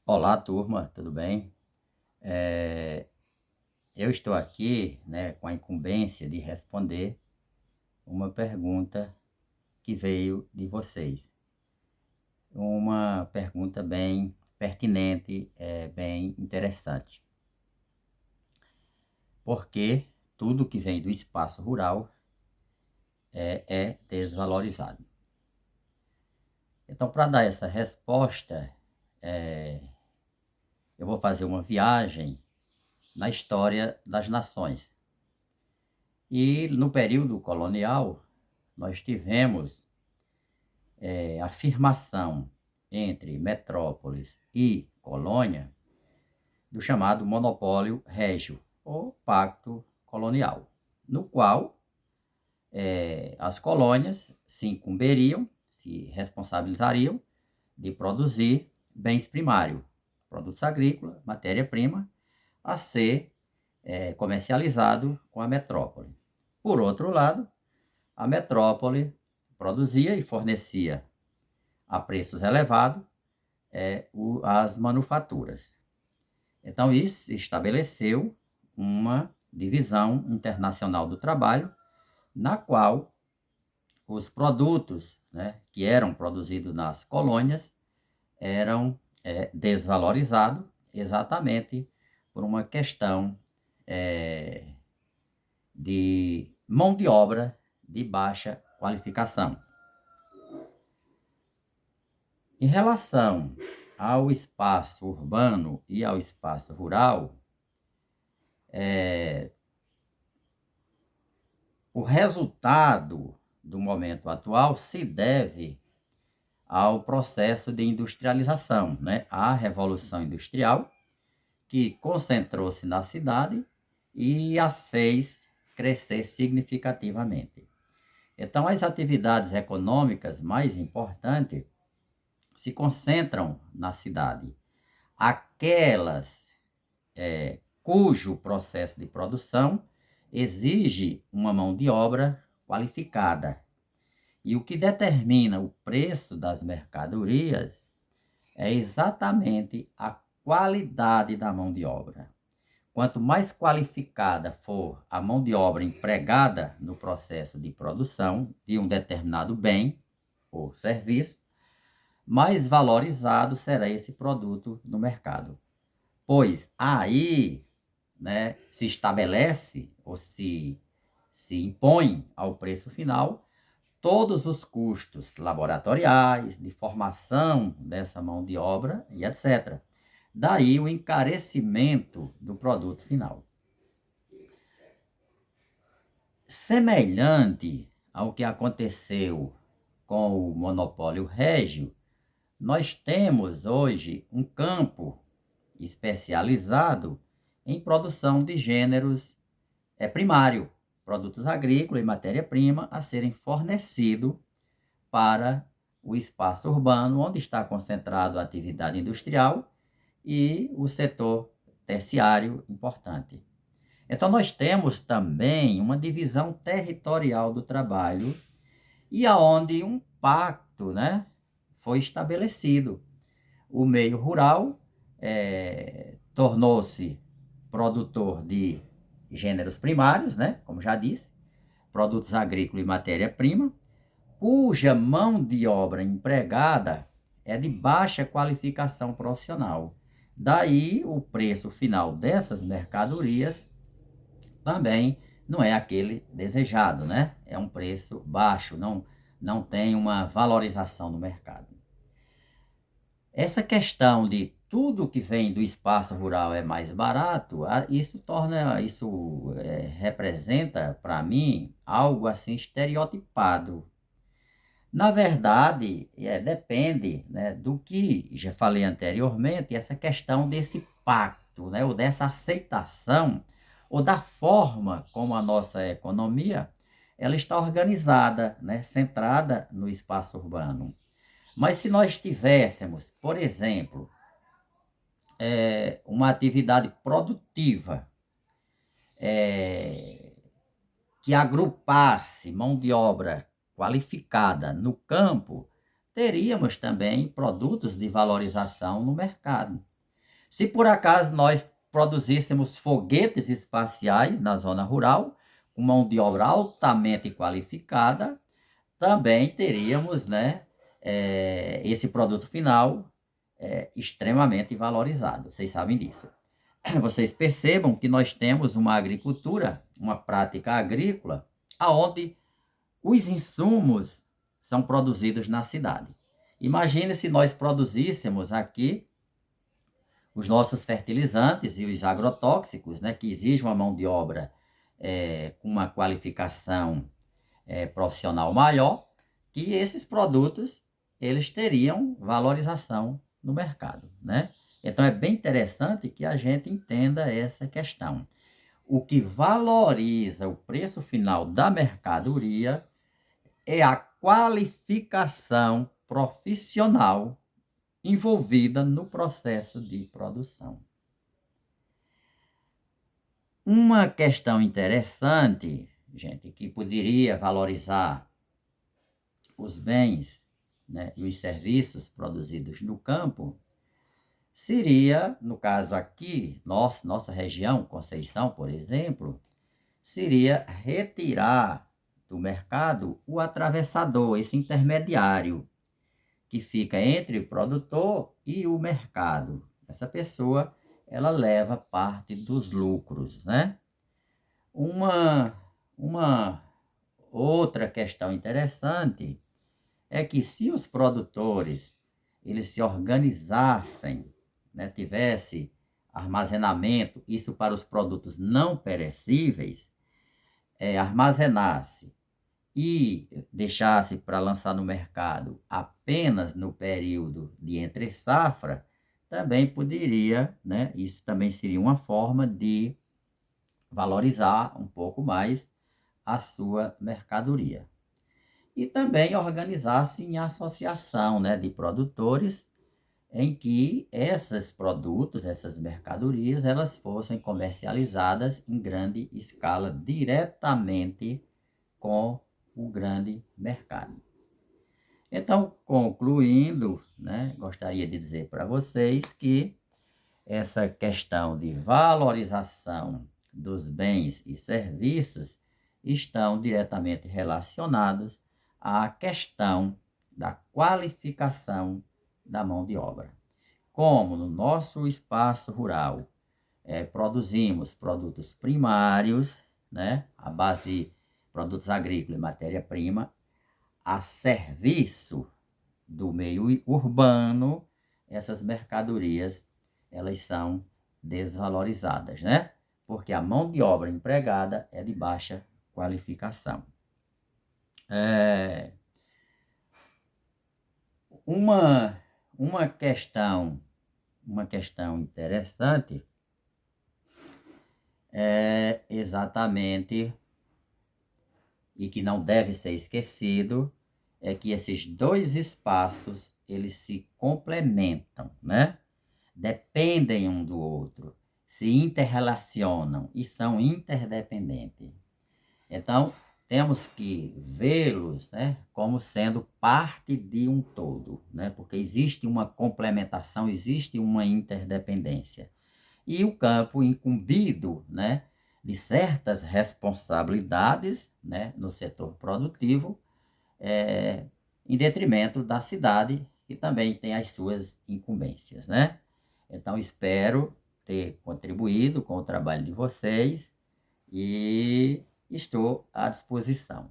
Olá, turma, tudo bem? Eu estou aqui, com a incumbência de responder uma pergunta que veio de vocês. Uma pergunta bem pertinente, bem interessante. Porque tudo que vem do espaço rural é desvalorizado. Então, para dar essa resposta, eu vou fazer uma viagem na história das nações. E no período colonial, nós tivemos afirmação entre metrópoles e colônia do chamado monopólio régio, ou pacto colonial, no qual as colônias se incumbiriam, se responsabilizariam de produzir bens primários, produtos agrícolas, matéria-prima, a ser comercializado com a metrópole. Por outro lado, a metrópole produzia e fornecia a preços elevados as manufaturas. Então, isso estabeleceu uma divisão internacional do trabalho, na qual os produtos, que eram produzidos nas colônias eram desvalorizados exatamente por uma questão de mão de obra de baixa qualificação. Em relação ao espaço urbano e ao espaço rural, o resultado do momento atual se deve ao processo de industrialização, à Revolução Industrial, que concentrou-se na cidade e as fez crescer significativamente. Então, as atividades econômicas mais importantes se concentram na cidade. Aquelas cujo processo de produção exige uma mão de obra qualificada. E o que determina o preço das mercadorias é exatamente a qualidade da mão de obra. Quanto mais qualificada for a mão de obra empregada no processo de produção de um determinado bem ou serviço, mais valorizado será esse produto no mercado. Pois aí se estabelece ou se impõe ao preço final todos os custos laboratoriais, de formação dessa mão de obra e etc. Daí o encarecimento do produto final. Semelhante ao que aconteceu com o monopólio régio, nós temos hoje um campo especializado em produção de gêneros primário, produtos agrícolas e matéria-prima a serem fornecidos para o espaço urbano, onde está concentrado a atividade industrial e o setor terciário importante. Então, nós temos também uma divisão territorial do trabalho e aonde um pacto foi estabelecido. O meio rural tornou-se produtor de gêneros primários, como já disse, produtos agrícolas e matéria-prima, cuja mão de obra empregada é de baixa qualificação profissional. Daí o preço final dessas mercadorias também não é aquele desejado, É um preço baixo, não tem uma valorização no mercado. Essa questão de tudo que vem do espaço rural é mais barato, isso representa para mim algo assim estereotipado. Na verdade, depende do que já falei anteriormente, essa questão desse pacto, ou dessa aceitação, ou da forma como a nossa economia ela está organizada, centrada no espaço urbano. Mas se nós tivéssemos, por exemplo, uma atividade produtiva que agrupasse mão de obra qualificada no campo, teríamos também produtos de valorização no mercado. Se por acaso nós produzíssemos foguetes espaciais na zona rural, com mão de obra altamente qualificada, também teríamos, né, esse produto final extremamente valorizado. Vocês sabem disso. Vocês percebam que nós temos uma agricultura, uma prática agrícola, aonde os insumos são produzidos na cidade. Imagine se nós produzíssemos aqui os nossos fertilizantes e os agrotóxicos, né, que exigem uma mão de obra com uma qualificação profissional maior, que esses produtos eles teriam valorização no mercado, né? Então é bem interessante que a gente entenda essa questão. O que valoriza o preço final da mercadoria é a qualificação profissional envolvida no processo de produção. Uma questão interessante, gente, que poderia valorizar os bens, né, e os serviços produzidos no campo, seria, no caso aqui, nossa região, Conceição, por exemplo, seria retirar do mercado o atravessador, esse intermediário, que fica entre o produtor e o mercado. Essa pessoa, ela leva parte dos lucros, né? Uma outra questão interessante é que se os produtores eles se organizassem, né, tivesse armazenamento, isso para os produtos não perecíveis, armazenasse e deixasse para lançar no mercado apenas no período de entre safra, também poderia, né, isso também seria uma forma de valorizar um pouco mais a sua mercadoria. E também organizar-se em associação, né, de produtores em que esses produtos, essas mercadorias, elas fossem comercializadas em grande escala diretamente com o grande mercado. Então, concluindo, né, gostaria de dizer para vocês que essa questão de valorização dos bens e serviços estão diretamente relacionados à questão da qualificação da mão de obra. Como no nosso espaço rural produzimos produtos primários, né, à base de produtos agrícolas e matéria-prima, a serviço do meio urbano, essas mercadorias elas são desvalorizadas, né? Porque a mão de obra empregada é de baixa qualificação. Uma questão interessante é exatamente, e que não deve ser esquecido, é que esses dois espaços, eles se complementam, né? Dependem um do outro, se interrelacionam e são interdependentes. Então, temos que vê-los, né, como sendo parte de um todo, né? Porque existe uma complementação, existe uma interdependência. E o campo incumbido, né, de certas responsabilidades, né, no setor produtivo, em detrimento da cidade, que também tem as suas incumbências, né? Então, espero ter contribuído com o trabalho de vocês e estou à disposição.